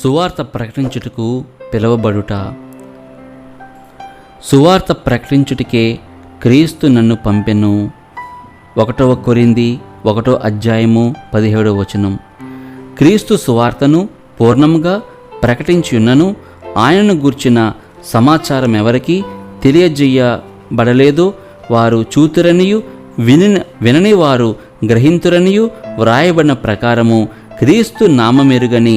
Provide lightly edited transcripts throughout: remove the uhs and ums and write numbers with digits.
సువార్త ప్రకటించుటకు పిలువబడుట. సువార్త ప్రకటించుటకే క్రీస్తు నన్ను పంపెను. 1 కొరింథీ 1:17 క్రీస్తు సువార్తను పూర్ణముగా ప్రకటించున్నను ఆయనను గూర్చిన సమాచారం ఎవరికి తెలియజేయబడలేదో వారు చూతురనియు వినని వారు గ్రహింతురనియు వ్రాయబడిన ప్రకారము క్రీస్తు నామమెరుగని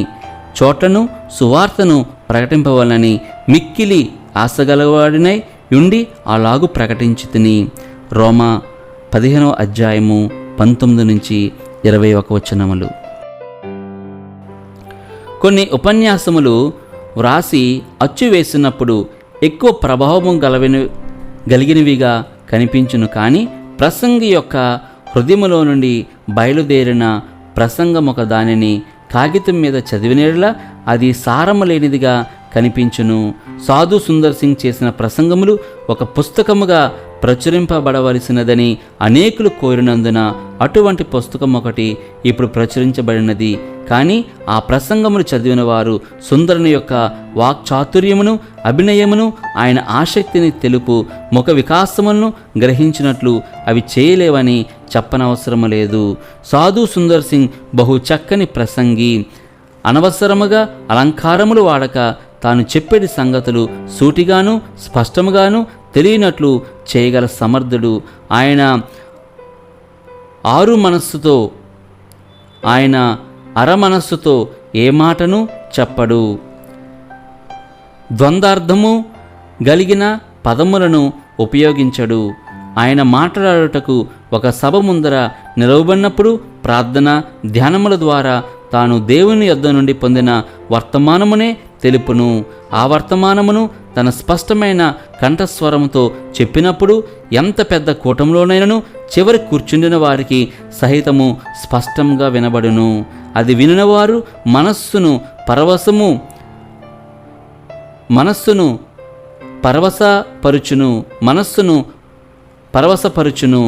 చోటను సువార్తను ప్రకటింపవలనని మిక్కిలి ఆశగలవాడినై ఉండి అలాగు ప్రకటించితిని. రోమా 15:19-21. కొన్ని ఉపన్యాసములు వ్రాసి అచ్చు వేసినప్పుడు ఎక్కువ ప్రభావం కలిగినవిగా కనిపించును, కానీ ప్రసంగి యొక్క హృదయములో నుండి బయలుదేరిన ప్రసంగమొక దానిని కాగితం మీద చదివినలా అది సారము లేనిదిగా కనిపించును. సాధు సుందర్ సింగ్ చేసిన ప్రసంగములు ఒక పుస్తకముగా ప్రచురింపబడవలసినదని అనేకులు కోరినందున అటువంటి పుస్తకం ఒకటి ఇప్పుడు ప్రచురించబడినది. కానీ ఆ ప్రసంగములు చదివిన వారు సుందరుని యొక్క వాక్చాతుర్యమును, అభినయమును, ఆయన ఆసక్తిని తెలుపు ముఖ వికాసములను గ్రహించినట్లు అవి చేయలేవని చెప్పనవసరము లేదు. సాధు సుందర్ సింగ్ బహు చక్కని ప్రసంగి. అనవసరముగా అలంకారములు వాడక తాను చెప్పేటి సంగతులు సూటిగాను స్పష్టముగాను తెలియనట్లు చేయగల సమర్థుడు. ఆయన అరమనస్సుతో ఏ మాటను చెప్పడు. ద్వంద్వార్థము కలిగిన పదములను ఉపయోగించడు. ఆయన మాట్లాడుటకు ఒక సభ ముందర నిలవబడినప్పుడు ప్రార్థన ధ్యానముల ద్వారా తాను దేవుని యొద్ద నుండి పొందిన వర్తమానమునే తెలుపును. ఆ వర్తమానమును తన స్పష్టమైన కంఠస్వరముతో చెప్పినప్పుడు ఎంత పెద్ద కూటంలోనైనను చివరి కూర్చుండిన వారికి సహితము స్పష్టంగా వినబడును. అది వినినవారు మనస్సును పరవశపరుచును.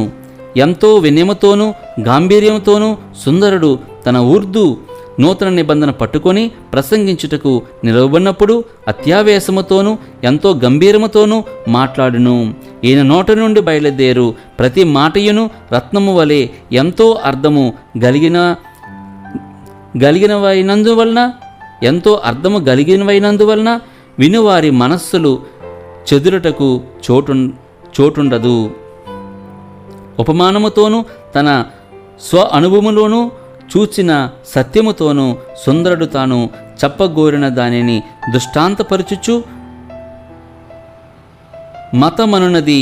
ఎంతో వినయముతోనూ గాంభీర్యముతోనూ సుందరుడు తన ఉర్దూ నూతన నిబంధన పట్టుకొని ప్రసంగించుటకు నిలవబడినప్పుడు అత్యావేశముతోనూ ఎంతో గంభీరముతోనూ మాట్లాడును. ఈయన నోట నుండి బయలుదేరు ప్రతి మాటయును రత్నము వలె ఎంతో అర్థము కలిగినవైనందువలన వినువారి మనస్సులు చెదురుటకు చోటుండదు. ఉపమానముతోనూ తన స్వ అనుభవములోనూ చూచిన సత్యముతోనూ సుందరుడు తాను చెప్పగోరిన దానిని దృష్టాంతపరచుచు మతమనున్నది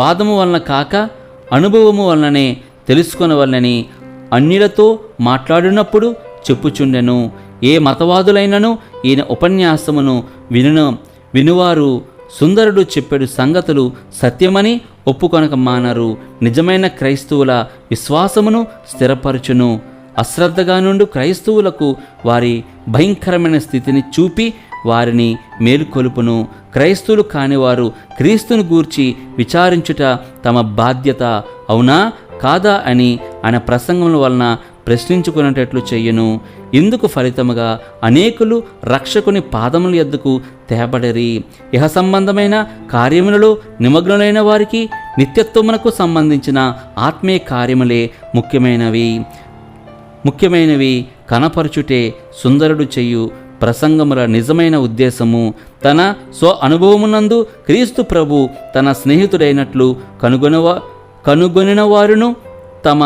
వాదము వలన కాక అనుభవము వలననే తెలుసుకొనవలనని అన్యులతో మాట్లాడినప్పుడు చెప్పుచుండెను. ఏ మతవాదులైనను ఈయన ఉపన్యాసమును వినువారు సుందరుడు చెప్పేడు సంగతులు సత్యమని ఒప్పుకొనక మానరు. నిజమైన క్రైస్తవుల విశ్వాసమును స్థిరపరచును. అశ్రద్ధగా నుండి క్రైస్తవులకు వారి భయంకరమైన స్థితిని చూపి వారిని మేలుకొలుపును. క్రైస్తవులు కానివారు క్రీస్తును గూర్చి విచారించుట తమ బాధ్యత అవునా కాదా అని ఆయన ప్రసంగముల వలన ప్రశ్నించుకునేటట్లు చెయ్యను. ఇందుకు ఫలితముగా అనేకులు రక్షకుని పాదముల యొద్దకు తేబడిరి. ఇహ సంబంధమైన కార్యములలో నిమగ్నులైన వారికి నిత్యత్వమునకు సంబంధించిన ఆత్మీయ కార్యములే ముఖ్యమైనవి కనపరచుటే సుందరుడు చెయ్యు ప్రసంగముల నిజమైన ఉద్దేశము. తన స్వ అనుభవమునందు క్రీస్తు ప్రభు తన స్నేహితుడైనట్లు కనుగొనిన వారును తమ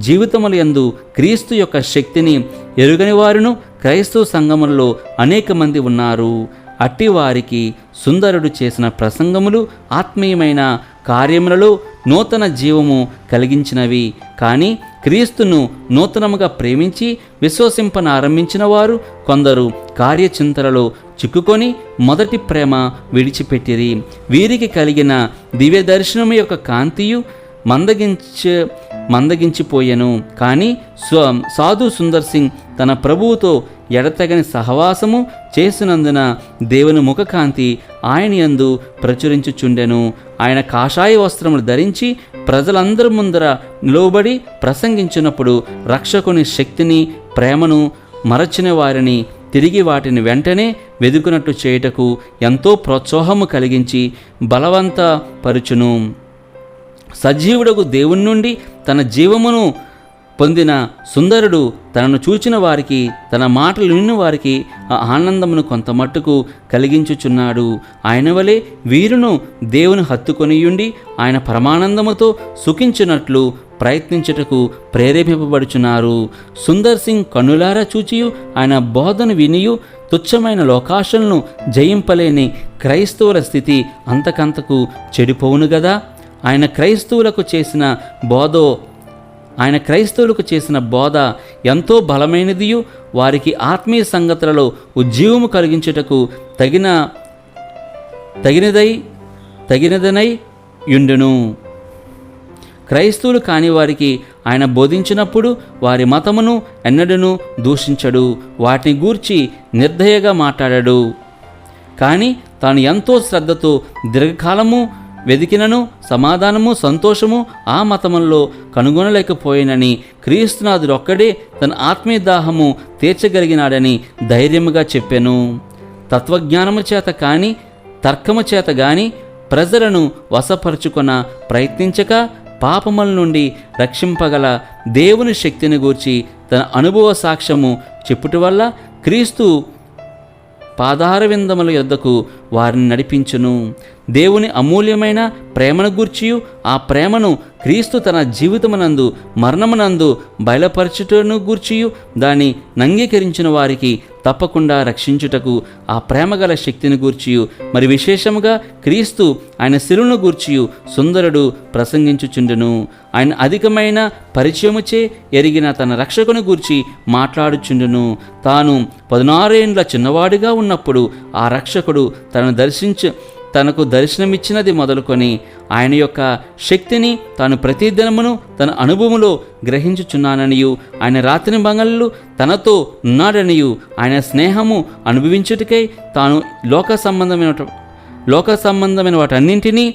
జీవితముల యందు క్రీస్తు యొక్క శక్తిని ఎరుగని వారును క్రైస్తవ సంఘములలో అనేక మంది ఉన్నారు. అట్టి వారికి సుందరుడు చేసిన ప్రసంగములు ఆత్మీయమైన కార్యములలో నూతన జీవము కలిగించినవి. కానీ క్రీస్తును నూతనముగా ప్రేమించి విశ్వసింపనారంభించిన వారు కొందరు కార్యచింతలలో చిక్కుకొని మొదటి ప్రేమ విడిచిపెట్టిరి. వీరికి కలిగిన దివ్య దర్శనము యొక్క కాంతియు మందగించిపోయెను. కానీ సాధు సుందర్ సింగ్ తన ప్రభువుతో ఎడతెగని సహవాసము చేసినందున దేవుని ముఖకాంతి ఆయన యందు ప్రచురించుచుండెను. ఆయన కాషాయ వస్త్రములు ధరించి ప్రజలందరి ముందర నిలవబడి ప్రసంగించినప్పుడు రక్షకుని శక్తిని ప్రేమను మరచిన వారిని తిరిగి వాటిని వెంటనే వెదుకునట్టు చేయుటకు ఎంతో ప్రోత్సాహము కలిగించి బలవంతపరుచును. సజీవుడకు దేవుని నుండి తన జీవమును పొందిన సుందరుడు తనను చూచిన వారికి, తన మాటలు విన్న వారికి ఆ ఆనందమును కొంత మట్టుకు కలిగించుచున్నాడు. ఆయన వలె వీరును దేవుని హత్తుకొనియుండి ఆయన పరమానందముతో సుఖించినట్లు ప్రయత్నించుటకు ప్రేరేపింపబడుచున్నారు. సుందర్ సింగ్ కన్నులారా చూచియు ఆయన బోధను వినియు తుచ్చమైన లోకాశలను జయింపలేని క్రైస్తవుల స్థితి అంతకంతకు చెడిపోవును గదా. ఆయన క్రైస్తవులకు చేసిన బోధ ఎంతో బలమైనదియు వారికి ఆత్మీయ సంగతులలో ఉజ్జీవము కలిగించుటకు తగినదనై యుండును. క్రైస్తవులు కాని వారికి ఆయన బోధించినప్పుడు వారి మతమును ఎన్నడూను దూషించడు, వాటిని గూర్చి నిర్దయగా మాట్లాడడు. కానీ తాను ఎంతో శ్రద్ధతో దీర్ఘకాలము వెదికినను సమాధానము సంతోషము ఆ మతములలో కనుగొనలేకపోయినని, క్రీస్తునాథుడు ఒక్కడే తన ఆత్మీయ దాహము తీర్చగలిగినాడని ధైర్యముగా చెప్పెను. తత్వజ్ఞానము చేత కానీ తర్కము చేత గాని ప్రజలను వశపరుచుకొన ప్రయత్నించక పాపముల నుండి రక్షింపగల దేవుని శక్తిని గూర్చి తన అనుభవ సాక్ష్యము చెప్పుట వల్ల క్రీస్తు పాదారవిందముల యొద్దకు వారిని నడిపించును. దేవుని అమూల్యమైన ప్రేమను గూర్చియు ఆ ప్రేమను క్రీస్తు తన జీవితమునందు మరణమునందు బయలుపరచుటను గూర్చియు దాన్ని అంగీకరించిన వారికి తప్పకుండా రక్షించుటకు ఆ ప్రేమగల శక్తిని గూర్చియు మరి విశేషముగా క్రీస్తు ఆయన శిలువను గూర్చియు సుందరుడు ప్రసంగించుచుండెను. ఆయన అధికమైన పరిచయముచే ఎరిగిన తన రక్షకుని గూర్చి మాట్లాడుచుండెను. తాను 16 ఏండ్ల చిన్నవాడిగా ఉన్నప్పుడు ఆ రక్షకుడు తనకు దర్శనమిచ్చినది మొదలుకొని ఆయన యొక్క శక్తిని తాను ప్రతిదినమును తన అనుభవములో గ్రహించుచున్నాననియు, ఆయన రాత్రి పగళ్ళు తనతో ఉన్నాడనియు, ఆయన స్నేహము అనుభవించుటకై తాను లోక సంబంధమైన వాటన్నింటినీ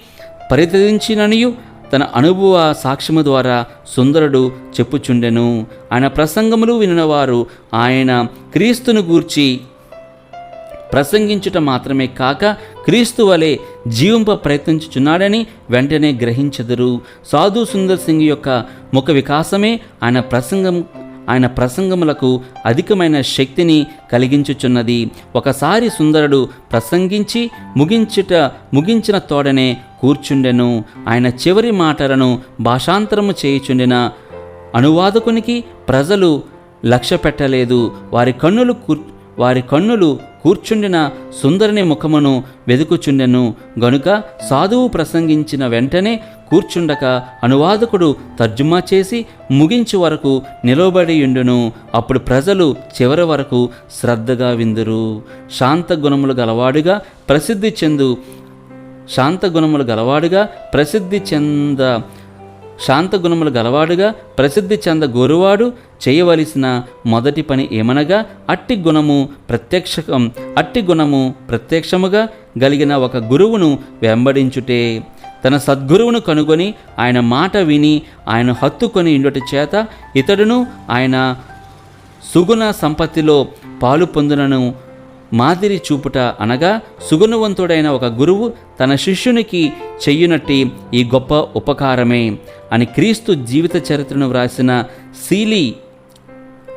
పరిత్యజించిననియు తన అనుభవ సాక్ష్యము ద్వారా సుందరుడు చెప్పుచుండెను. ఆయన ప్రసంగములు వినినవారు ఆయన క్రీస్తును గూర్చి ప్రసంగించుట మాత్రమే కాక క్రీస్తు వలె జీవింప ప్రయత్నించుచున్నాడని వెంటనే గ్రహించెదరు. సాధు సుందర్ సింగ్ యొక్క ముఖ వికాసమే ఆయన ప్రసంగములకు అధికమైన శక్తిని కలిగించుచున్నది. ఒకసారి సుందరుడు ప్రసంగించి ముగించిన తోడనే కూర్చుండెను. ఆయన చివరి మాటలను భాషాంతరము చేయుచుండిన అనువాదకునికి ప్రజలు లక్ష్య పెట్టలేదు. వారి కన్నులు కూర్చుండిన సుందరుని ముఖమును వెదుకుచుండెను గనుక సాధువు ప్రసంగించిన వెంటనే కూర్చుండక అనువాదకుడు తర్జుమా చేసి ముగించు వరకు నిలబడియుండును. అప్పుడు ప్రజలు చివరి వరకు శ్రద్ధగా విందురు. శాంత గుణములు గలవాడుగా ప్రసిద్ధి చెంద గోరువాడు చేయవలసిన మొదటి పని ఏమనగా అట్టి గుణము ప్రత్యక్షముగా కలిగిన ఒక గురువును వెంబడించుటే. తన సద్గురువును కనుగొని ఆయన మాట విని ఆయన హత్తుకొని ఇండుట చేత ఇతడును ఆయన సుగుణ సంపత్తిలో పాలు పొందునను మాదిరి చూపుట అనగా సుగుణవంతుడైన ఒక గురువు తన శిష్యునికి చెయ్యునట్టి ఈ గొప్ప ఉపకారమే అని క్రీస్తు జీవిత చరిత్రను వ్రాసిన సీలీ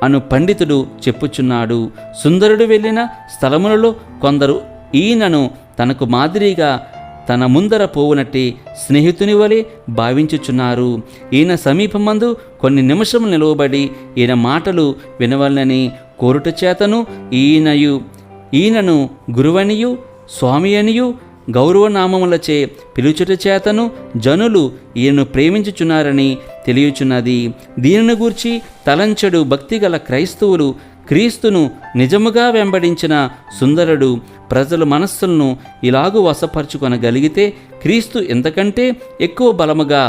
అను పండితుడు చెప్పుచున్నాడు. సుందరుడు వెళ్ళిన స్థలములలో కొందరు ఈయనను తనకు మాదిరిగా తన ముందర పోవునట్టి స్నేహితుని వలె భావించుచున్నారు. ఈయన సమీపమందు కొన్ని నిమిషములు నిలవబడి ఈయన మాటలు వినవలనని కోరుట చేతను ఈయనను గురువనియు స్వామి అనియు గౌరవనామములచే పిలుచుట చేతను జనులు ఈయనను ప్రేమించుచున్నారని తెలియచున్నది. దీనిని గూర్చి తలంచడు భక్తిగల క్రైస్తవులు క్రీస్తును నిజముగా వెంబడించిన సుందరుడు ప్రజల మనస్సులను ఇలాగూ వశపరుచుకొనగలిగితే క్రీస్తు ఎంతకంటే ఎక్కువ బలముగా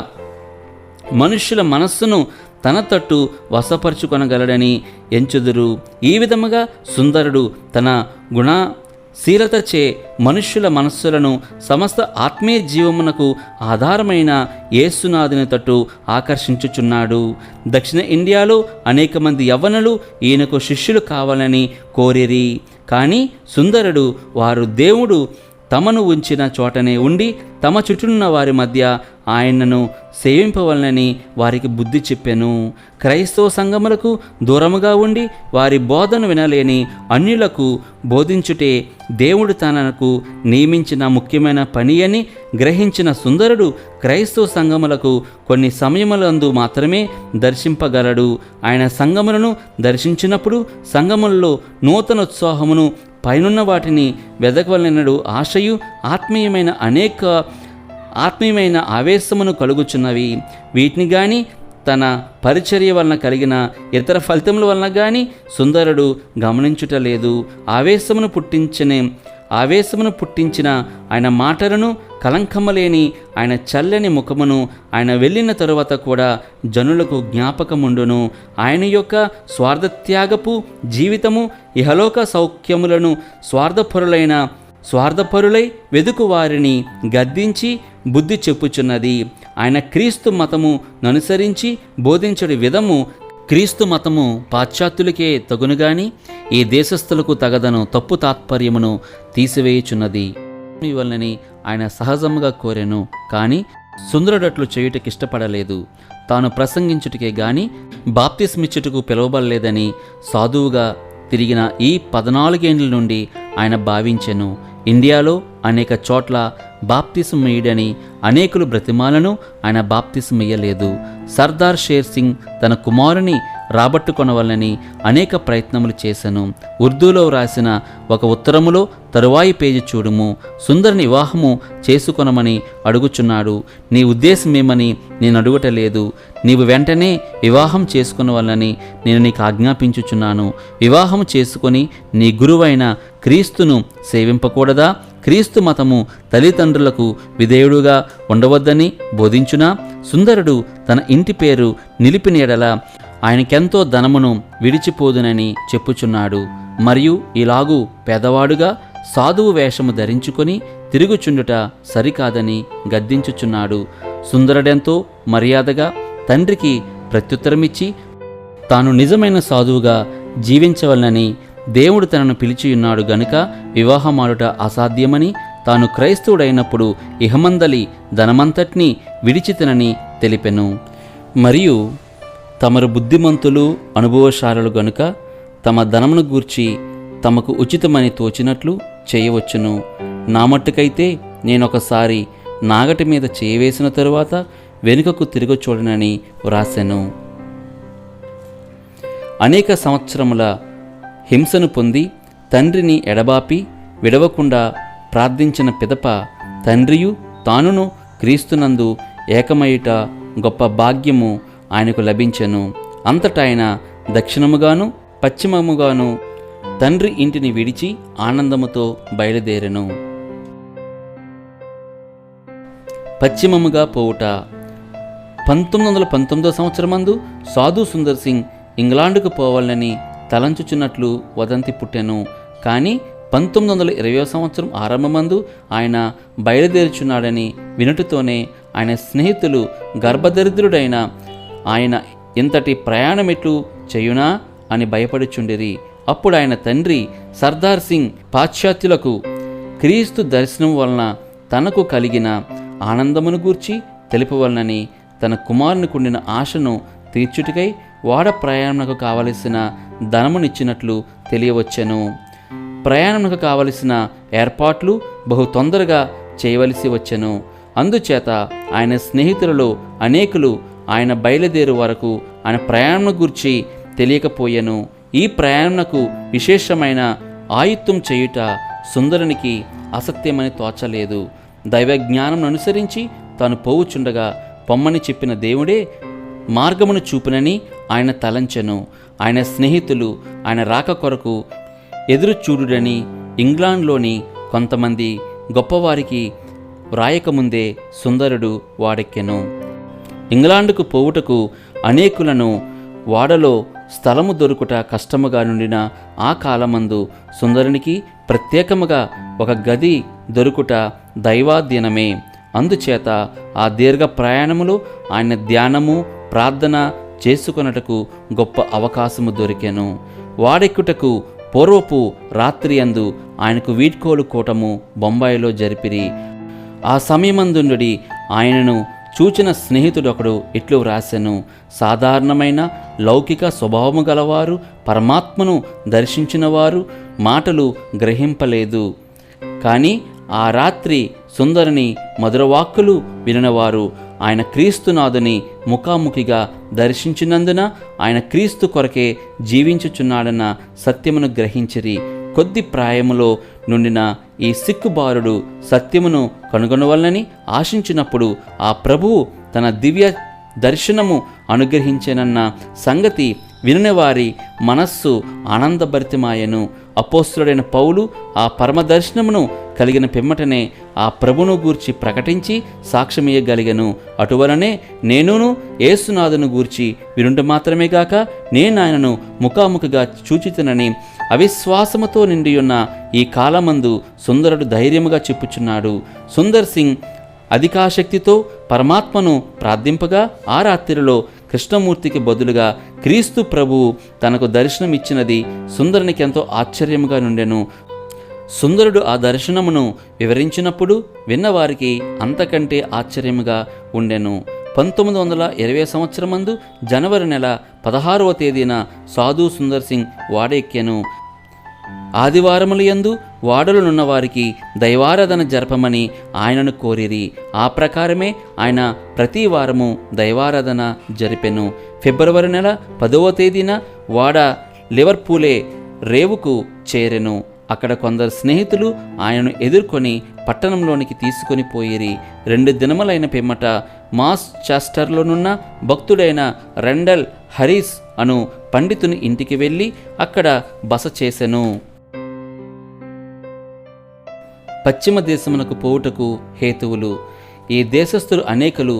మనుష్యుల మనస్సును తన తట్టు వశపరుచుకొనగలడని ఎంచుదురు. ఈ విధముగా సుందరుడు తన శీలతచే మనుష్యుల మనస్సులను సమస్త ఆత్మీయ జీవమునకు ఆధారమైన యేసునాథుని తట్టు ఆకర్షించుచున్నాడు. దక్షిణ ఇండియాలో అనేక మంది యవ్వనులు ఈయనకు శిష్యులు కావాలని కోరిరి. కానీ సుందరుడు వారు దేవుడు తమను ఉంచిన చోటనే ఉండి తమ చుట్టూన్న వారి మధ్య ఆయనను సేవింపవలనని వారికి బుద్ధి చెప్పెను. క్రైస్తవ సంఘములకు దూరముగా ఉండి వారి బోధను వినలేని అన్యులకు బోధించుటే దేవుడు తనకు నియమించిన ముఖ్యమైన పని అని గ్రహించిన సుందరుడు క్రైస్తవ సంఘములకు కొన్ని సమయములందు మాత్రమే దర్శింపగలడు. ఆయన సంఘములను దర్శించినప్పుడు సంఘములలో నూతన ఉత్సాహమును పైనున్న వాటిని వెదకవలనడు ఆశయు ఆత్మీయమైన ఆవేశమును కలుగుచున్నవి. వీటిని గాని తన పరిచర్య వలన కలిగిన ఇతర ఫలితముల వలన గాని సుందరుడు గమనించుటలేదు. ఆవేశమును పుట్టించిన ఆయన మాటలను, కలంకమలేని ఆయన చల్లని ముఖమును ఆయన వెళ్ళిన తరువాత కూడా జనులకు జ్ఞాపకముండును. ఆయన యొక్క స్వార్థత్యాగపు జీవితము ఇహలోక సౌఖ్యములను స్వార్థపరులై వెదుకు వారిని గద్దించి బుద్ధి చెప్పుచున్నది. ఆయన క్రీస్తు మతము ననుసరించి బోధించడి విధము క్రీస్తు మతము పాశ్చాత్యులకే తగునుగాని ఈ దేశస్థులకు తగదను తప్పు తాత్పర్యమును తీసివేయుచున్నది వలనని ఆయన సహజముగా కోరెను. కానీ సుందరుడట్లు చేయుటకిష్టపడలేదు. తాను ప్రసంగించుటకే గాని బాప్తిస్మిచ్చుటకు పిలువబడలేదని సాధువుగా తిరిగిన ఈ 14 ఏండ్ల నుండి ఆయన భావించెను. ఇండియాలో అనేక చోట్ల బాప్తిస్మీయుడని అనేకులు బ్రతిమాలను ఆయన బాప్తిస్మియ్యలేదు. సర్దార్ షేర్ సింగ్ తన కుమారుని రాబట్టుకొనవలనని అనేక ప్రయత్నములు చేశాను. ఉర్దూలో వ్రాసిన ఒక ఉత్తరములో తరువాయి పేజీ చూడుము. సుందరుని వివాహము చేసుకొనమని అడుగుచున్నాడు. నీ ఉద్దేశమేమని నేను అడుగుటలేదు. నీవు వెంటనే వివాహం చేసుకొనవలనని నేను నీకు ఆజ్ఞాపించుచున్నాను. వివాహం చేసుకొని నీ గురువైన క్రీస్తును సేవింపకూడదా? క్రీస్తు మతము తల్లిదండ్రులకు విధేయుడుగా ఉండవద్దని బోధించునా? సుందరుడు తన ఇంటి పేరు నిలిపిన ఎడల ఆయనకెంతో ధనమును విడిచిపోదునని చెప్పుచున్నాడు. మరియు ఇలాగూ పేదవాడుగా సాధువు వేషము ధరించుకొని తిరుగుచుండుట సరికాదని గద్దించుచున్నాడు. సుందరుడెంతో మర్యాదగా తండ్రికి ప్రత్యుత్తరమిచ్చి తాను నిజమైన సాధువుగా జీవించవలనని దేవుడు తనను పిలిచియున్నాడు గనుక వివాహమాడుట అసాధ్యమని, తాను క్రైస్తవుడైనప్పుడు ఇహమందలి ధనమంతటినీ విడిచితనని తెలిపెను. మరియు తమరు బుద్ధిమంతులు అనుభవశాలులు గనుక తమ ధనమును గూర్చి తమకు ఉచితమని తోచినట్లు చేయవచ్చును. నా మట్టుకైతే నేనొకసారి నాగటి మీద చేయవేసిన తరువాత వెనుకకు తిరిగి చూడనని వ్రాసెను. అనేక సంవత్సరముల హింసను పొంది తండ్రిని ఎడబాపి విడవకుండా ప్రార్థించిన పిదప తండ్రియు తానును క్రీస్తునందు ఏకమయుట గొప్ప భాగ్యము ఆయనకు లభించెను. అంతటా ఆయన దక్షిణముగాను పశ్చిమముగాను తండ్రి ఇంటిని విడిచి ఆనందముతో బయలుదేరెను. పశ్చిమముగా పోవుట. 1919 సంవత్సరమందు సాధు సుందర్ సింగ్ ఇంగ్లాండుకు పోవాలని తలంచుచున్నట్లు వదంతి పుట్టెను. కానీ 1920 సంవత్సరం ఆరంభమందు ఆయన బయలుదేరుచున్నాడని వినుటతోనే ఆయన స్నేహితులు గర్భదరిద్రుడైన ఆయన ఇంతటి ప్రయాణమెట్లు చేయునా అని భయపడుచుండిరి. అప్పుడు ఆయన తండ్రి సర్దార్ సింగ్ పాశ్చాత్యులకు క్రీస్తు దర్శనం వలన తనకు కలిగిన ఆనందమును గూర్చి తెలుపవలనని తన కుమారునికుండిన ఆశను తీర్చుటకై వాడ ప్రయాణమునకు కావలసిన ధనమునిచ్చినట్లు తెలియవచ్చెను. ప్రయాణమునకు కావలసిన ఏర్పాట్లు బహు తొందరగా చేయవలసి వచ్చెను. అందుచేత ఆయన స్నేహితులలో అనేకులు ఆయన బయలుదేరు వరకు ఆయన ప్రయాణం గురించి తెలియకపోయెను. ఈ ప్రయాణమునకు విశేషమైన ఆయుత్తం చేయుట సుందరునికి అసత్యమని తోచలేదు. దైవజ్ఞానం అనుసరించి తాను పోవుచుండగా పొమ్మని చెప్పిన దేవుడే మార్గమును చూపునని ఆయన తలంచెను. ఆయన స్నేహితులు ఆయన రాక కొరకు ఎదురు చూడుడని ఇంగ్లాండ్లోని కొంతమంది గొప్పవారికి వ్రాయకముందే సుందరుడు వాడెక్కెను. ఇంగ్లాండుకు పోవుటకు అనేకులను వాడలో స్థలము దొరుకుట కష్టముగా నుండిన ఆ కాలమందు సుందరునికి ప్రత్యేకముగా ఒక గది దొరుకుట దైవాధీనమే. అందుచేత ఆ దీర్ఘ ప్రయాణములో ఆయన ధ్యానము ప్రార్థన చేసుకొనుటకు గొప్ప అవకాశము దొరికెను. వాడెక్కుటకు పూర్వపు రాత్రి అందు ఆయనకు వీడ్కోలు కూటము బొంబాయిలో జరిపిరి. ఆ సమయమందుండి ఆయనను చూచిన స్నేహితుడొకడు ఇట్లు వ్రాసెను: సాధారణమైన లౌకిక స్వభావము గలవారు, పరమాత్మను దర్శించిన వారు మాటలు గ్రహింపలేదు. కానీ ఆ రాత్రి సుందరుని మధురవాక్కులు వినినవారు ఆయన క్రీస్తునాథుని ముఖాముఖిగా దర్శించినందున ఆయన క్రీస్తు కొరకే జీవించుచున్నాడన్న సత్యమును గ్రహించిరి. కొద్ది ప్రాయములో నుండిన ఈ సిక్కుబారుడు సత్యమును కనుగొనవలనని ఆశించినప్పుడు ఆ ప్రభువు తన దివ్య దర్శనము అనుగ్రహించెనన్న సంగతి వినినవారి మనస్సు ఆనందభరితమాయెను. అపోస్తలుడైన పౌలు ఆ పరమదర్శనమును కలిగిన పిమ్మటనే ఆ ప్రభును గూర్చి ప్రకటించి సాక్ష్యమియ్యగలిగెను. అటువలనే నేనును యేసునాథును గూర్చి వినుట మాత్రమే గాక నేనాయనను ముఖాముఖిగా చూచితినని అవిశ్వాసముతో నిండియున్న ఈ కాలమందు సుందరుడు ధైర్యముగా చెప్పుచున్నాడు. సుందర్ సింగ్ అధికాశక్తితో పరమాత్మను ప్రార్థింపగా ఆ రాత్రిలో కృష్ణమూర్తికి బదులుగా క్రీస్తు ప్రభువు తనకు దర్శనమిచ్చినది సుందరునికి ఎంతో ఆశ్చర్యముగా నుండెను. సుందరుడు ఆ దర్శనమును వివరించినప్పుడు విన్నవారికి అంతకంటే ఆశ్చర్యముగా ఉండెను. 1920 సంవత్సరమందు జనవరి నెల 16వ తేదీన సాధు సుందర్ సింగ్ వాడెక్కెను. ఆదివారముల యందు వాడలునున్న వారికి దైవారాధన జరపమని ఆయనను కోరిరి. ఆ ప్రకారమే ఆయన ప్రతి వారము దైవారాధన జరిపెను. ఫిబ్రవరి నెల 10వ తేదీన వాడ లివర్పూలే రేవుకు చేరెను. అక్కడ కొందరు స్నేహితులు ఆయనను ఎదుర్కొని పట్టణంలోనికి తీసుకొని పోయిరి. 2 దినములైన పిమ్మట మాస్ చాస్టర్లోనున్న భక్తుడైన రెండల్ హరీస్ అను పండితుని ఇంటికి వెళ్ళి అక్కడ బస చేసెను. పశ్చిమ దేశమునకు పోవుటకు హేతువులు. ఈ దేశస్థులు అనేకులు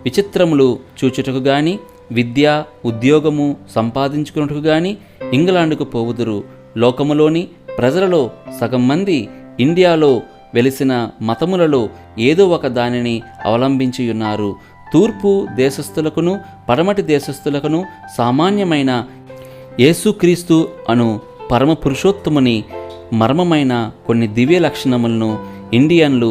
విచిత్రములు చూచుటకు గాని విద్య ఉద్యోగము సంపాదించుకున్నట్టుకు గాని ఇంగ్లాండుకు పోవుదురు. లోకములోని ప్రజలలో సగం మంది ఇండియాలో వెలిసిన మతములలో ఏదో ఒక దానిని అవలంబించి ఉన్నారు. తూర్పు దేశస్థులకును పడమటి దేశస్థులకును సామాన్యమైన యేసుక్రీస్తు అను పరమ పురుషోత్తముని మర్మమైన కొన్ని దివ్య లక్షణములను ఇండియన్లు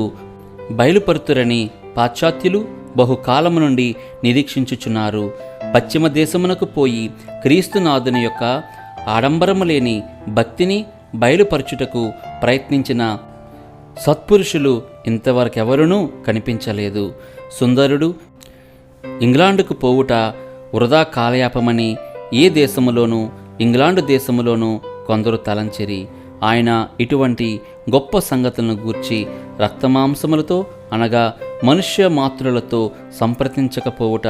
బయలుపరుతురని పాశ్చాత్యులు బహుకాలము నుండి నిరీక్షించుచున్నారు. పశ్చిమ దేశమునకు పోయి క్రీస్తునాథుని యొక్క ఆడంబరము లేని భక్తిని బయలుపరచుటకు ప్రయత్నించిన సత్పురుషులు ఇంతవరకెవరునూ కనిపించలేదు. సుందరుడు ఇంగ్లాండుకు పోవుట వృధా కాలయాపమని ఏ దేశములోనూ ఇంగ్లాండు దేశములోనూ కొందరు తలంచిరి. ఆయన ఇటువంటి గొప్ప సంగతులను గూర్చి రక్తమాంసములతో అనగా మనుష్య మాతృలతో సంప్రదించకపోవుట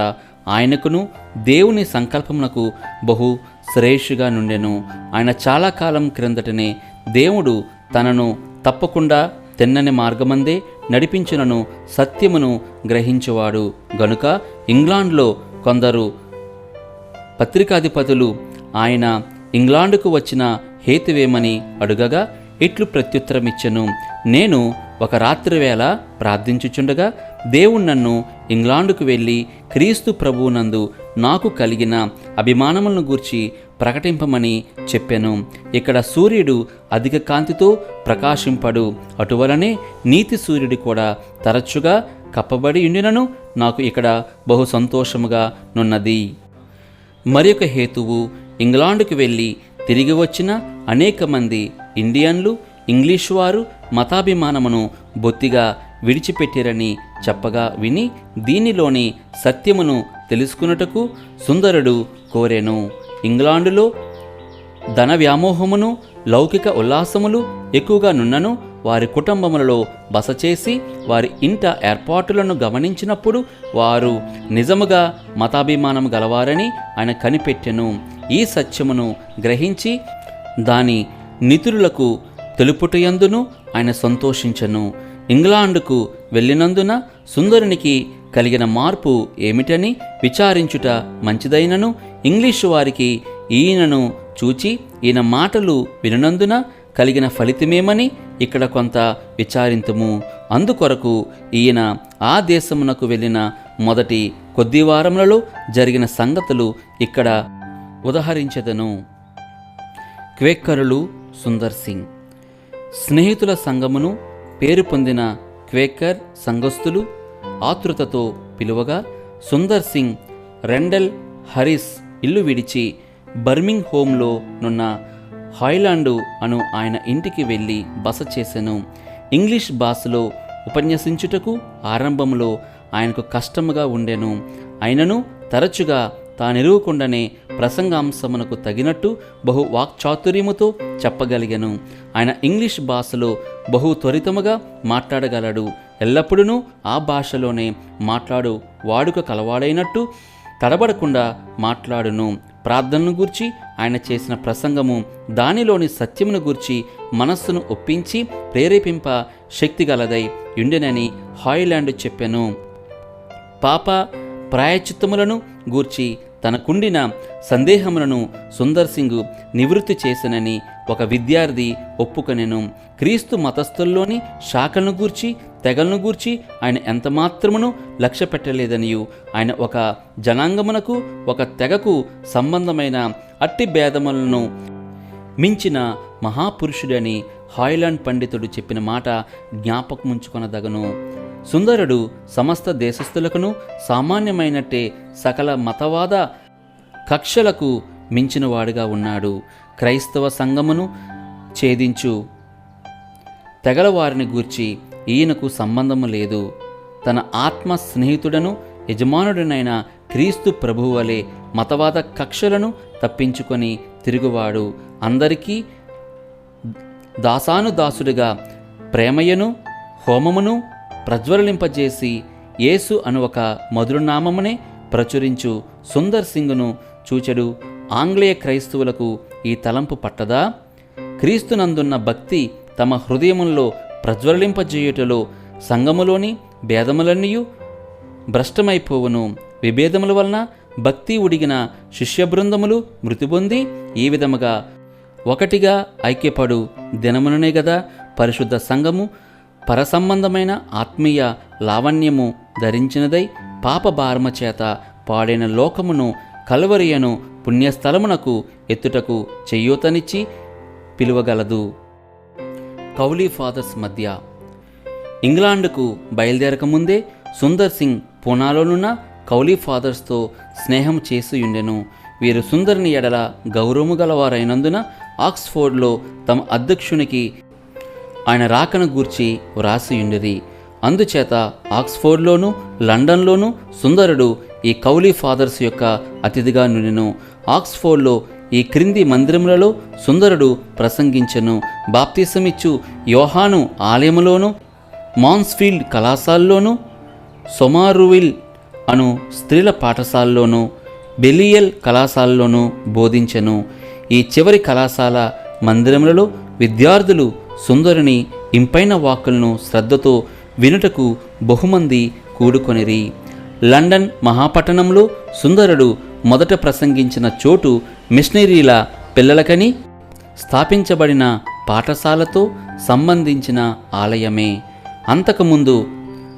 ఆయనకును దేవుని సంకల్పమునకు బహు శ్రేష్ఠుగా నుండెను. ఆయన చాలా కాలం క్రిందటనే దేవుడు తనను తప్పకుండా తెన్నని మార్గమందే నడిపించునను సత్యమును గ్రహించువాడు గనుక ఇంగ్లాండ్లో కొందరు పత్రికాధిపతులు ఆయన ఇంగ్లాండుకు వచ్చిన హేతువేమని అడుగగా ఇట్లు ప్రత్యుత్తరమిచ్చెను: నేను ఒక రాత్రి వేళ ప్రార్థించుచుండగా దేవుడు నన్ను ఇంగ్లాండుకు వెళ్ళి క్రీస్తు ప్రభువునందు నాకు కలిగిన అభిమానములను గూర్చి ప్రకటింపమని చెప్పెను. ఇక్కడ సూర్యుడు అధిక కాంతితో ప్రకాశింపడు, అటువలనే నీతి సూర్యుడు కూడా తరచుగా కప్పబడి ఉండినను నాకు ఇక్కడ బహు సంతోషముగా నున్నది. మరి ఒక హేతువు, ఇంగ్లాండుకు వెళ్ళి తిరిగి వచ్చిన అనేక మంది ఇండియన్లు ఇంగ్లీషు వారు మతాభిమానమును బొత్తిగా విడిచిపెట్టిరని చెప్పగా విని దీనిలోని సత్యమును తెలుసుకున్నటకు సుందరుడు కోరెను. ఇంగ్లాండులో ధన వ్యామోహమును లౌకిక ఉల్లాసములు ఎక్కువగా నున్నను వారి కుటుంబములలో బస చేసి వారి ఇంట ఏర్పాటులను గమనించినప్పుడు వారు నిజముగా మతాభిమానం గలవారని ఆయన కనిపెట్టెను. ఈ సత్యమును గ్రహించి దాని నితురులకు తెలుపుటయందును ఆయన సంతోషించెను. ఇంగ్లాండుకు వెళ్ళినందున సుందరునికి కలిగిన మార్పు ఏమిటని విచారించుట మంచిదైనను ఇంగ్లీషు వారికి ఈయనను చూచి ఈయన మాటలు వినునందున కలిగిన ఫలితమేమని ఇక్కడ కొంత విచారింతుము. అందుకొరకు ఈయన ఆ దేశమునకు వెళ్ళిన మొదటి కొద్ది వారములలో జరిగిన సంగతులు ఇక్కడ ఉదహరించెదను. క్వేక్కరులు సుందర్ సింగ్. స్నేహితుల సంఘమును పేరు పొందిన క్వేక్కర్ సంఘస్థులు ఆతృతతో పిలువగా సుందర్ సింగ్ రెండెల్ హరిస్ ఇల్లు విడిచి బర్మింగ్ హోంలో నున్న హాయ్లాండు అను ఆయన ఇంటికి వెళ్ళి బస చేసెను. ఇంగ్లీష్ భాషలో ఉపన్యసించుటకు ఆరంభంలో ఆయనకు కష్టముగా ఉండెను. అయినను తరచుగా తానెరుగకుండానే ప్రసంగాంశమునకు తగినట్టు బహు వాక్చాతుర్యముతో చెప్పగలిగెను. ఆయన ఇంగ్లీష్ భాషలో బహు త్వరితముగా మాట్లాడగలడు. ఎల్లప్పుడూ ఆ భాషలోనే మాట్లాడు వాడుక కలవాడైనట్టు తడబడకుండా మాట్లాడును. ప్రార్థనను గూర్చి ఆయన చేసిన ప్రసంగము దానిలోని సత్యమును గూర్చి మనస్సును ఒప్పించి ప్రేరేపింప శక్తిగలదై యుండెనని హాయ్లాండ్ చెప్పెను. పాప ప్రాయచిత్తములను గూర్చి తనకుండిన సందేహములను సుందర్ సింగ్ నివృత్తి చేసెనని ఒక విద్యార్థి ఒప్పుకొనెను. క్రీస్తు మతస్థుల్లోని శాఖలను గూర్చి తెగలను గూర్చి ఆయన ఎంతమాత్రమును లక్ష్య పెట్టలేదనియు ఆయన ఒక జనాంగమునకు ఒక తెగకు సంబంధమైన అట్టి భేదములను మించిన మహాపురుషుడని హాయ్లాండ్ పండితుడు చెప్పిన మాట జ్ఞాపకముంచుకొనదగను. సుందరుడు సమస్త దేశస్థులకును సామాన్యమైనట్టే సకల మతవాద కక్షలకు మించినవాడుగా ఉన్నాడు. క్రైస్తవ సంఘమును ఛేదించు తెగల వారిని గూర్చి ఈయనకు సంబంధము లేదు. తన ఆత్మ స్నేహితుడను యజమానుడినైన క్రీస్తు ప్రభువు వలె మతవాద కక్షలను తప్పించుకొని తిరుగువాడు. అందరికీ దాసానుదాసుడిగా ప్రేమయను హోమమును ప్రజ్వలింపజేసి యేసు అను ఒక మధురనామమునే ప్రచురించు సుందర్ సింగ్ను చూచెడు ఆంగ్లేయ క్రైస్తవులకు ఈ తలంపు పట్టదా? క్రీస్తునందున్న భక్తి తమ హృదయముల్లో ప్రజ్వలింపజేయుటలో సంఘములోని భేదములన్నీయు భ్రష్టమైపోవును. విభేదముల వలన భక్తి ఉడిగిన శిష్య బృందములు మృతి పొంది ఈ విధముగా ఒకటిగా ఐక్యపడు దినముననే గదా పరిశుద్ధ సంఘము పరసంబంధమైన ఆత్మీయ లావణ్యము ధరించినదై పాప భారమ చేత పాడైన లోకమును కల్వరియను పుణ్యస్థలమునకు ఎత్తుటకు చెయ్యూతనిచ్చి పిలువగలదు. కౌలీ ఫాదర్స్ మధ్య. ఇంగ్లాండుకు బయలుదేరకముందే సుందర్ సింగ్ పూనాలోనున్న కౌలీ ఫాదర్స్తో స్నేహం చేసియుండెను. వీరు సుందర్ని ఎడల గౌరవము గలవారైనందున ఆక్స్ఫోర్డ్లో తమ అధ్యక్షునికి ఆయన రాకను గూర్చి వ్రాసియుండిరి. అందుచేత ఆక్స్ఫోర్డ్లోను లండన్లోనూ సుందరుడు ఈ కౌలీ ఫాదర్స్ యొక్క అతిథిగా నుండెను. ఆక్స్ఫోర్డ్లో ఈ క్రింది మందిరములలో సుందరుడు ప్రసంగించెను. బాప్తిసమిచ్చు యోహాను ఆలయములోను, మాన్స్ఫీల్డ్ కళాశాలలోను, సొమారువిల్ అను స్త్రీల పాఠశాలలోను, బెలియల్ కళాశాలలోనూ బోధించెను. ఈ చివరి కళాశాల మందిరములలో విద్యార్థులు సుందరుని ఇంపైన వాక్కులను శ్రద్ధతో వినుటకు బహుమంది కూడుకొనిరి. లండన్ మహాపట్టణంలో సుందరుడు మొదట ప్రసంగించిన చోటు మిషనరీల పిల్లలకని స్థాపించబడిన పాఠశాలతో సంబంధించిన ఆలయమే. అంతకుముందు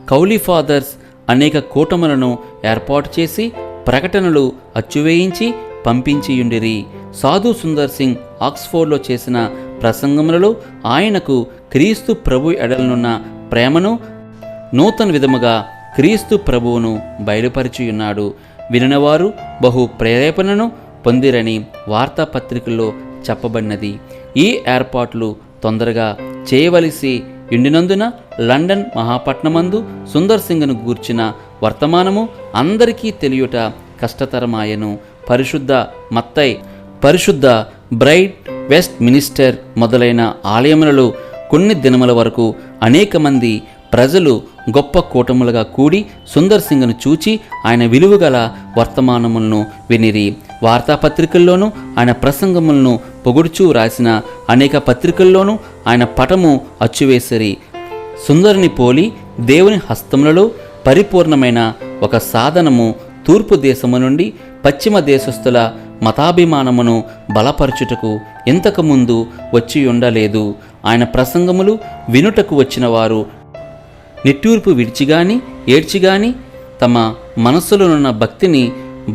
కౌలీ ఫాదర్స్ అనేక కూటములను ఏర్పాటు చేసి ప్రకటనలు అచ్చువేయించి పంపించియుండిరి. సాధు సుందర్ సింగ్ ఆక్స్ఫోర్డ్లో చేసిన ప్రసంగములలో ఆయనకు క్రీస్తు ప్రభు ఎడలనున్న ప్రేమను నూతన విధముగా క్రీస్తు ప్రభువును బయలుపరిచియున్నాడు. వినినవారు బహు ప్రేరేపణను పొందిరని వార్తాపత్రికల్లో చెప్పబడినది. ఈ ఏర్పాట్లు తొందరగా చేయవలసి ఉండినందున లండన్ మహాపట్నమందు సుందర్ సింగ్ను గూర్చిన వర్తమానము అందరికీ తెలియుట కష్టతరమాయను. పరిశుద్ధ మత్తయి, పరిశుద్ధ బ్రైట్ వెస్ట్ మినిస్టర్ మొదలైన ఆలయములలో కొన్ని దినముల వరకు అనేక మంది ప్రజలు గొప్ప కూటములుగా కూడి సుందర్ సింగ్ను చూచి ఆయన విలువగల వర్తమానములను వినిరి. వార్తాపత్రికల్లోనూ ఆయన ప్రసంగములను పొగుడుచూ రాసిన అనేక పత్రికల్లోనూ ఆయన పటము అచ్చువేసిరి. సుందరుని పోలి దేవుని హస్తములలో పరిపూర్ణమైన ఒక సాధనము తూర్పు దేశము నుండి పశ్చిమ దేశస్థుల మతాభిమానమును బలపరచుటకు ఇంతకుముందు వచ్చి ఉండలేదు. ఆయన ప్రసంగములు వినుటకు వచ్చిన వారు నిట్టూర్పు విడిచిగాని ఏడ్చిగాని తమ మనస్సులోనున్న భక్తిని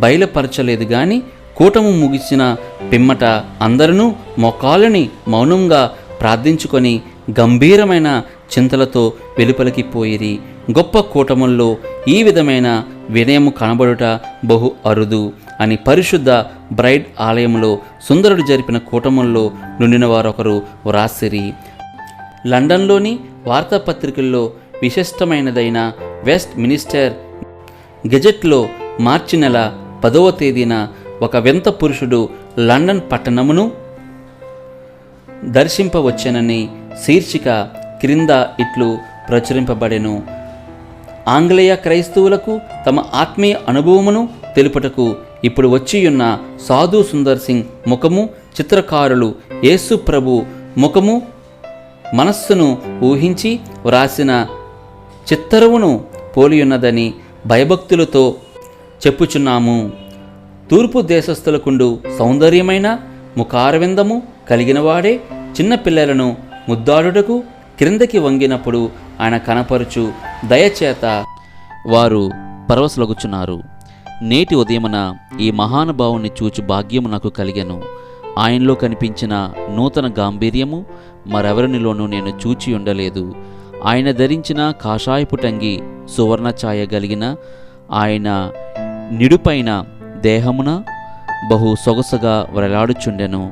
బయలుపరచలేదు గాని కూటము ముగిసిన పిమ్మట అందరూ మోకాళ్ళని మౌనంగా ప్రార్థించుకొని గంభీరమైన చింతలతో వెలుపలికి పోయిరి. గొప్ప కూటముల్లో ఈ విధమైన వినయము కనబడుట బహు అరుదు అని పరిశుద్ధ బ్రైడ్ ఆలయంలో సుందరుడు జరిపిన కూటముల్లో నుండిన వారొకరు వ్రాసిరి. లండన్లోని వార్తాపత్రికల్లో విశిష్టమైనదైన వెస్ట్ మినిస్టర్ గెజెట్లో మార్చి నెల 10వ తేదీన ఒక వింత పురుషుడు లండన్ పట్టణమును దర్శింపవచ్చెనని శీర్షిక క్రింద ఇట్లు ప్రచురింపబడెను. ఆంగ్లేయ క్రైస్తవులకు తమ ఆత్మీయ అనుభవమును తెలుపుటకు ఇప్పుడు వచ్చియున్న సాధు సుందర్ సింగ్ ముఖము చిత్రకారులు యేసు ప్రభు ముఖము మనస్సును ఊహించి వ్రాసిన చిత్తరువును పోలియున్నదని భయభక్తులతో చెప్పుచున్నాము. తూర్పు దేశస్థులకుండు సౌందర్యమైన ముఖారవిందము కలిగినవాడే చిన్నపిల్లలను ముద్దాడుటకు క్రిందకి వంగినప్పుడు ఆయన కనపరుచు దయచేత వారు పరవశులగుచున్నారు. నేటి ఉదయమున ఈ మహానుభావుని చూచు భాగ్యము నాకు కలిగెను. ఆయనలో కనిపించిన నూతన గాంభీర్యము మరెవరినిలోనూ నేను చూచి ఉండలేదు. ఆయన ధరించిన కాషాయపు టంగి సువర్ణ ఛాయ కలిగిన ఆయన నిడుపైన దేహమున బహు సొగసుగా వ్రేలాడుచుండెను.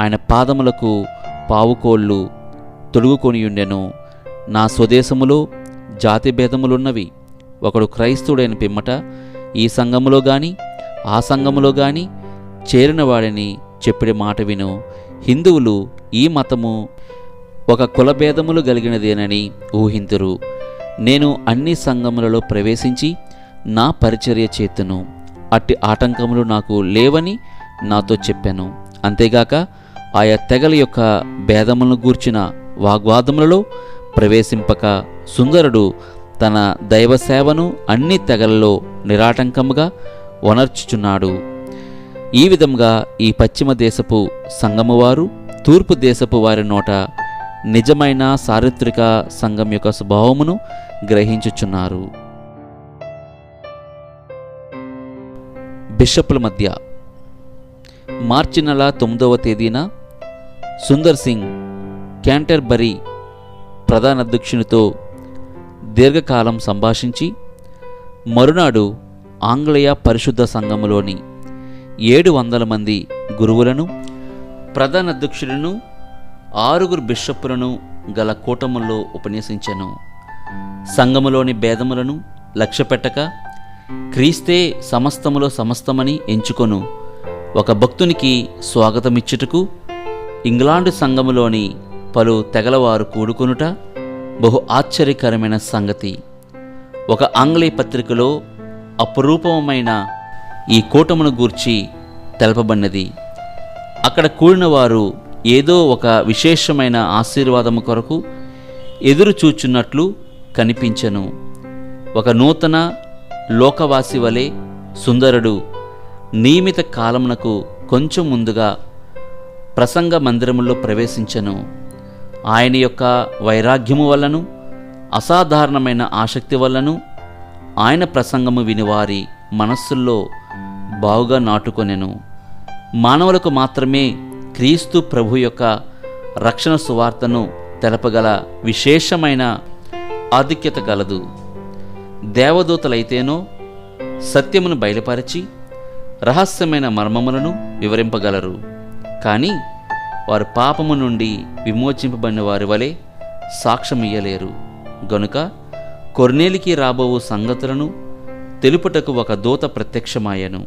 ఆయన పాదములకు పావుకోళ్ళు తొడుగుకొనియుండెను. నా స్వదేశములో జాతి భేదములున్నవి. ఒకడు క్రైస్తవుడైన పిమ్మట ఈ సంఘములో గాని ఆ సంఘములో గాని చేరినవాడని చెప్పిన మాట విను. హిందువులు ఈ మతము ఒక కులభేదములు కలిగినదేనని ఊహింతురు. నేను అన్ని సంఘములలో ప్రవేశించి నా పరిచర్య చేతును. అట్టి ఆటంకములు నాకు లేవని నాతో చెప్పాను. అంతేగాక ఆయా తెగల యొక్క భేదములను గూర్చిన వాగ్వాదములలో ప్రవేశింపక సుందరుడు తన దైవ సేవను అన్ని తెగలలో నిరాటంకముగా వనర్చుచున్నాడు. ఈ విధంగా ఈ పశ్చిమ దేశపు సంఘము వారు తూర్పు దేశపు వారి నోట నిజమైన చారిత్రక సంఘం యొక్క స్వభావమును గ్రహించుచున్నారు. బిషప్పుల మధ్య మార్చి నెల 9వ తేదీన సుందర్ సింగ్ క్యాంటర్బరీ ప్రధానాధ్యక్షునితో దీర్ఘకాలం సంభాషించి మరునాడు ఆంగ్లేయ పరిశుద్ధ సంఘములోని 700 మంది గురువులను ప్రధానాధ్యక్షులను 6 బిషప్పులను గల కూటముల్లో ఉపన్యసించెను. సంఘములోని భేదములను లక్ష్యపెట్టక క్రీస్తే సమస్తములో సమస్తమని ఎంచుకొను ఒక భక్తునికి స్వాగతమిచ్చుటకు ఇంగ్లాండు సంఘములోని పలు తెగలవారు కూడుకొనుట బహు ఆశ్చర్యకరమైన సంగతి. ఒక ఆంగ్లేయ పత్రికలో అపురూపమైన ఈ కూటమును గూర్చి తెలపబడినది. అక్కడ కూడిన వారు ఏదో ఒక విశేషమైన ఆశీర్వాదము కొరకు ఎదురు చూచున్నట్లు కనిపించెను. ఒక నూతన లోకవాసి వలె సుందరుడు నియమిత కాలమునకు కొంచెం ముందుగా ప్రసంగ మందిరములో ప్రవేశించెను. ఆయన యొక్క వైరాగ్యము వల్లను అసాధారణమైన ఆసక్తి వల్లను ఆయన ప్రసంగము వినివారి మనస్సుల్లో బావుగా నాటుకొనెను. మానవులకు మాత్రమే క్రీస్తు ప్రభు యొక్క రక్షణ సువార్తను తెలపగల విశేషమైన ఆధిక్యత కలదు. దేవదూతలైతేనో సత్యమును బయలుపరిచి రహస్యమైన మర్మములను వివరింపగలరు. కానీ వారు పాపము నుండి విమోచింపబడిన వారి వలె సాక్ష్యమియ్యలేరు. గనుక కొర్నేలికి రాబోవు సంగతులను తెలుపుటకు ఒక దూత ప్రత్యక్షమాయెను.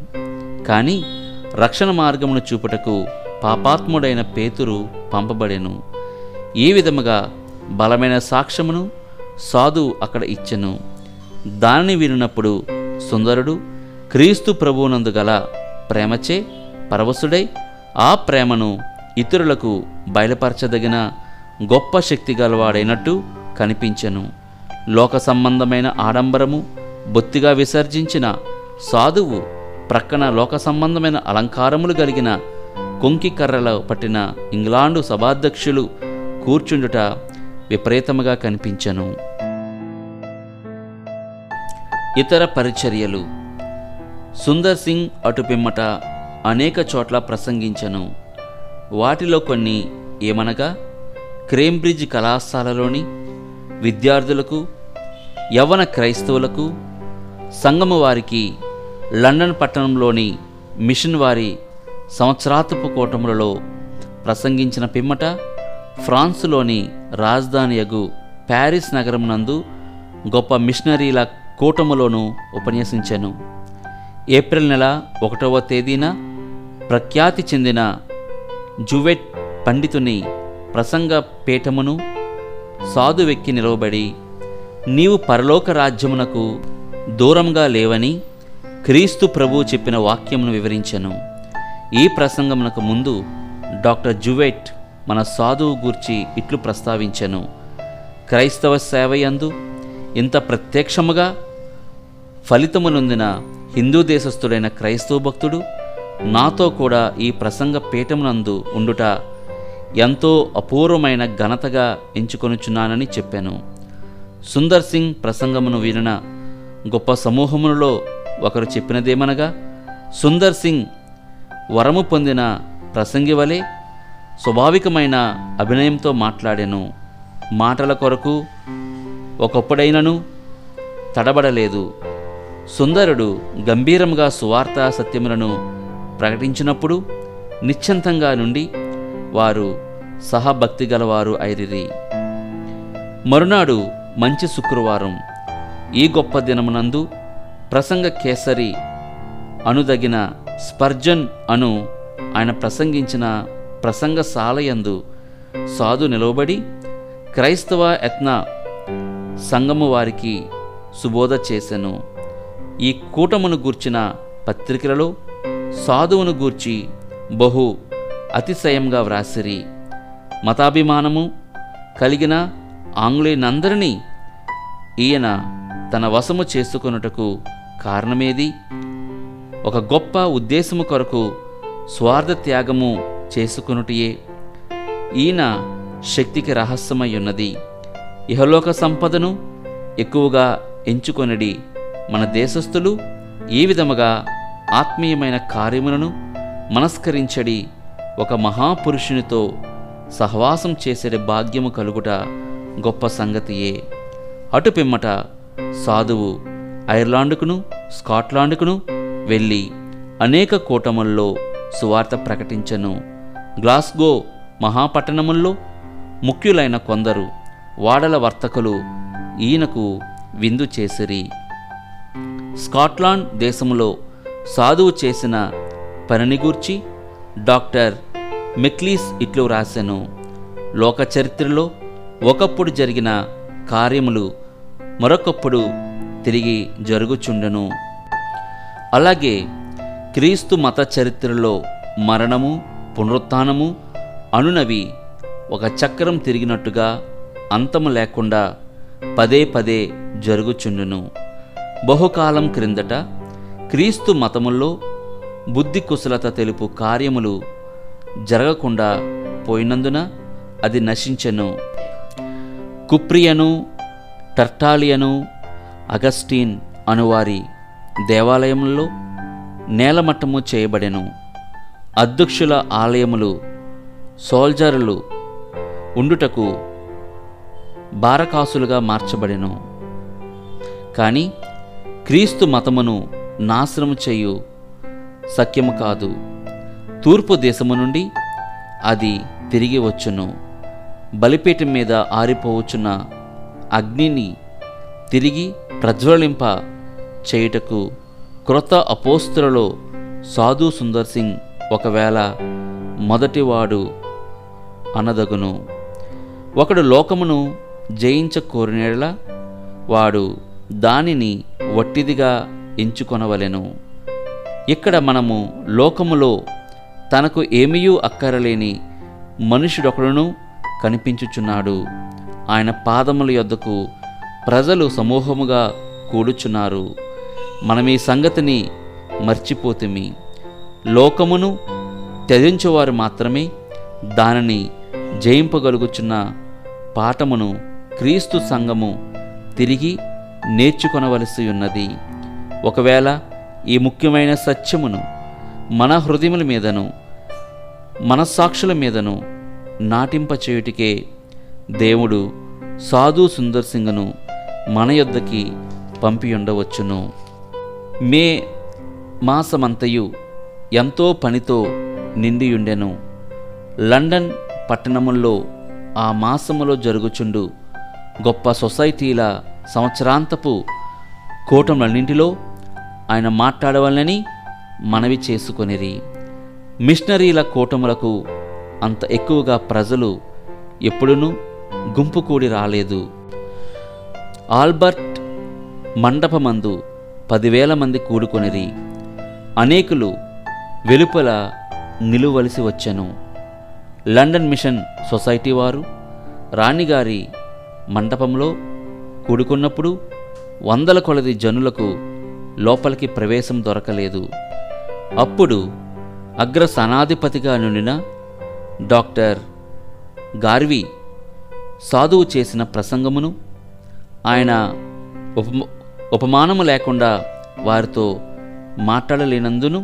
కానీ రక్షణ మార్గమును చూపుటకు పాపాత్ముడైన పేతురు పంపబడెను. ఈ విధముగా బలమైన సాక్ష్యమును సాధువు అక్కడ ఇచ్చెను. దానిని వినినప్పుడు సుందరుడు క్రీస్తు ప్రభువునందు గల ప్రేమచే పరవశుడై ఆ ప్రేమను ఇతరులకు బయలుపరచదగిన గొప్ప శక్తి గలవాడైనట్టు కనిపించెను. లోక సంబంధమైన ఆడంబరము బొత్తిగా విసర్జించిన సాధువు ప్రక్కన లోక సంబంధమైన అలంకారములు కలిగిన కొంకి కర్రల పట్టిన ఇంగ్లాండు సభాధ్యక్షులు కూర్చుండుట విపరీతముగా కనిపించెను. ఇతర పరిచర్యలు. సుందర్ సింగ్ అటుపిమ్మట అనేక చోట్ల ప్రసంగించెను. వాటిలో కొన్ని ఏమనగా, కేంబ్రిడ్జ్ కళాశాలలోని విద్యార్థులకు, యవ్వన క్రైస్తవులకు, సంఘము వారికి, లండన్ పట్టణంలోని మిషన్ వారి సంవత్సరాతపు కూటములలో ప్రసంగించిన పిమ్మట ఫ్రాన్సులోని రాజధానియగు ప్యారిస్ నగరం నందు గొప్ప మిషనరీల కూటములోను ఉపన్యసించెను. ఏప్రిల్ నెల 1వ తేదీన ప్రఖ్యాతి చెందిన జువెట్ పండితుని ప్రసంగ పీఠమును సాధువెక్కి నిలవబడి, నీవు పరలోక రాజ్యమునకు దూరంగా లేవని క్రీస్తు ప్రభువు చెప్పిన వాక్యమును వివరించెను. ఈ ప్రసంగమునకు ముందు డాక్టర్ జువెట్ మన సాధువు గూర్చి ఇట్లు ప్రస్తావించెను. క్రైస్తవ సేవయందు ఇంత ప్రత్యక్షముగా ఫలితమునొందిన హిందూ దేశస్థుడైన క్రైస్తవ భక్తుడు నాతో కూడా ఈ ప్రసంగ పీఠమునందు ఉండుట ఎంతో అపూర్వమైన ఘనతగా ఎంచుకొనుచున్నానని చెప్పాను. సుందర్ సింగ్ ప్రసంగమును వినిన గొప్ప సమూహములలో ఒకరు చెప్పినదేమనగా, సుందర్ సింగ్ వరము పొందిన ప్రసంగి వలె స్వాభావికమైన అభినయంతో మాట్లాడెను. మాటల కొరకు ఒకప్పుడైనను తడబడలేదు. సుందరుడు గంభీరంగా సువార్త సత్యములను ప్రకటించినప్పుడు నిశ్చంతంగా నుండి వారు సహభక్తి గలవారు అయిరిరి. మరునాడు మంచి శుక్రవారం. ఈ గొప్ప దినమునందు ప్రసంగ కేసరి అనుదగిన స్పర్జన్ అను ఆయన ప్రసంగించిన ప్రసంగశాలయందు సాధు నిలవబడి క్రైస్తవ యత్న సంఘము వారికి సుబోధ చేసెను. ఈ కూటమును గూర్చిన పత్రికలలో సాధువును గూర్చి బహు అతిశయంగా వ్రాసిరి. మతాభిమానము కలిగిన ఆంగ్లేయులందరినీ ఈయన తన వశము చేసుకొనుటకు కారణమేది? ఒక గొప్ప ఉద్దేశము కొరకు స్వార్థ త్యాగము చేసుకొనుటయే. ఈయన శక్తికి రహస్యమై ఉన్నది. ఇహలోక సంపదను ఎక్కువగా ఎంచుకొనడి మన దేశస్థులు ఈ విధముగా ఆత్మీయమైన కార్యములను మనస్కరించడి ఒక మహాపురుషునితో సహవాసం చేసే భాగ్యము కలుగుట గొప్ప సంగతియే. అటు పిమ్మట సాధువు ఐర్లాండుకును స్కాట్లాండుకును వెళ్ళి అనేక కూటముల్లో సువార్త ప్రకటించెను. గ్లాస్గో మహాపట్టణముల్లో ముఖ్యులైన కొందరు వాడల వర్తకులు ఈయనకు విందు చేసిరి. స్కాట్లాండ్ దేశములో సాధువు చేసిన పనిని గూర్చి డాక్టర్ మెక్లీస్ ఇట్లు రాసెను. లోక చరిత్రలో ఒకప్పుడు జరిగిన కార్యములు మరొకప్పుడు తిరిగి జరుగుచుండెను. అలాగే క్రీస్తు మత చరిత్రలో మరణము పునరుత్థానము అనునవి ఒక చక్రం తిరిగినట్టుగా అంతము లేకుండా పదే పదే జరుగుచుండును. బహుకాలం క్రిందట క్రీస్తు మతముల్లో బుద్ధి కుశలత తెలుపు కార్యములు జరగకుండా పోయినందున అది నశించెను. కుప్రియను, టర్టాలియను, అగస్టీన్ అనువారి దేవాలయములలో నేలమట్టము చేయబడెను. అధ్యక్షుల ఆలయములు సోల్జర్లు ఉండుటకు బారకాసులుగా మార్చబడెను. కానీ క్రీస్తు మతమును నాశనము చేయు సఖ్యము కాదు. తూర్పు దేశము నుండి అది తిరిగి వచ్చును. బలిపీఠం మీద ఆరిపోవచ్చున్న అగ్నిని తిరిగి ప్రజ్వలింప చేయుటకు క్రొత్త అపోస్తులలో సాధు సుందర్ సింగ్ ఒకవేళ మొదటివాడు అనదగును. ఒకడు లోకమును జయించకోరినెడల వాడు దానిని వట్టిదిగా ఎంచుకొనవలెను. ఇక్కడ మనము లోకములో తనకు ఏమీయూ అక్కరలేని మనుషుడొకడును కనిపించుచున్నాడు. ఆయన పాదముల యొద్దకు ప్రజలు సమూహముగా కూడుచున్నారు. మనం ఈ సంగతిని మర్చిపోతిమి. లోకమును త్యజించువారు మాత్రమే దానిని జయింపగలుగుచున్న పాఠమును క్రీస్తు సంఘము తిరిగి నేర్చుకొనవలసి ఉన్నది. ఒకవేళ ఈ ముఖ్యమైన సత్యమును మన హృదయముల మీదను మనస్సాక్షుల మీదను నాటింపచేయుటికే దేవుడు సాధు సుందర్ సింగ్ను మన యొద్దకి పంపి ఉండవచ్చును. మే మాసమంతయు ఎంతో పనితో నిండియుండెను. లండన్ పట్టణముల్లో ఆ మాసములో జరుగుచుండు గొప్ప సొసైటీల సంవత్సరాంతపు కూటములన్నింటిలో ఆయన మాట్లాడవలనని మనవి చేసుకొనిరి. మిషనరీల కూటములకు అంత ఎక్కువగా ప్రజలు ఎప్పుడునూ గుంపు కూడి రాలేదు. ఆల్బర్ట్ మండపమందు 10,000 మంది కూడుకొనిరి. అనేకులు వెలుపల నిలువవలసి వచ్చెను. లండన్ మిషన్ సొసైటీ వారు రాణిగారి మండపంలో కూడుకున్నప్పుడు 100 కొలది జనులకు లోపలికి ప్రవేశం దొరకలేదు. అప్పుడు అగ్ర సనాధిపతిగా నుండిన డాక్టర్ గార్వీ సాధువు చేసిన ప్రసంగమును ఆయన ఉపమానము లేకుండా వారితో మాట్లాడలేనందును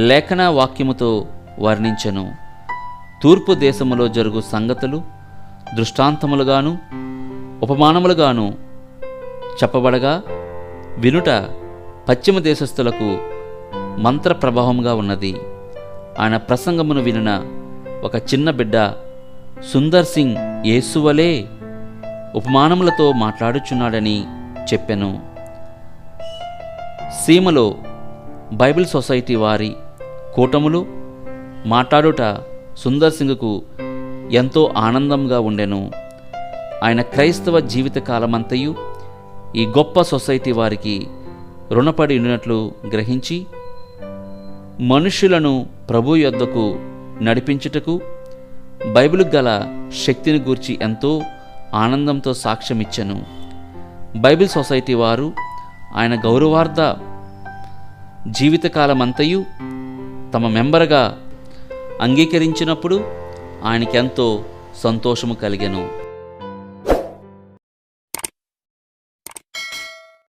లేఖన వాక్యముతో వర్ణించెను. తూర్పు దేశములో జరుగు సంగతులు దృష్టాంతములుగాను ఉపమానములుగాను చెప్పబడగా వినుట పశ్చిమ దేశస్థులకు మంత్ర ప్రభావంగా ఉన్నది. ఆయన ప్రసంగమును వినిన ఒక చిన్న బిడ్డ సుందర్ సింగ్ యేసువలే ఉపమానములతో మాట్లాడుచున్నాడని చెప్పెను. సీమలో బైబిల్ సొసైటీ వారి కూటములు మాట్లాడుట సుందర్ సింగ్కు ఎంతో ఆనందంగా ఉండెను. ఆయన క్రైస్తవ జీవిత కాలమంతయు ఈ గొప్ప సొసైటీ వారికి రుణపడి ఉన్నట్లు గ్రహించి మనుష్యులను ప్రభు యొద్దకు నడిపించుటకు బైబిల్ గల శక్తిని గూర్చి ఎంతో ఆనందంతో సాక్ష్యమిచ్చెను. బైబిల్ సొసైటీ వారు ఆయన గౌరవార్థ జీవితకాలమంతయు తమ మెంబర్గా అంగీకరించినప్పుడు ఆయనకెంతో సంతోషము కలిగెను.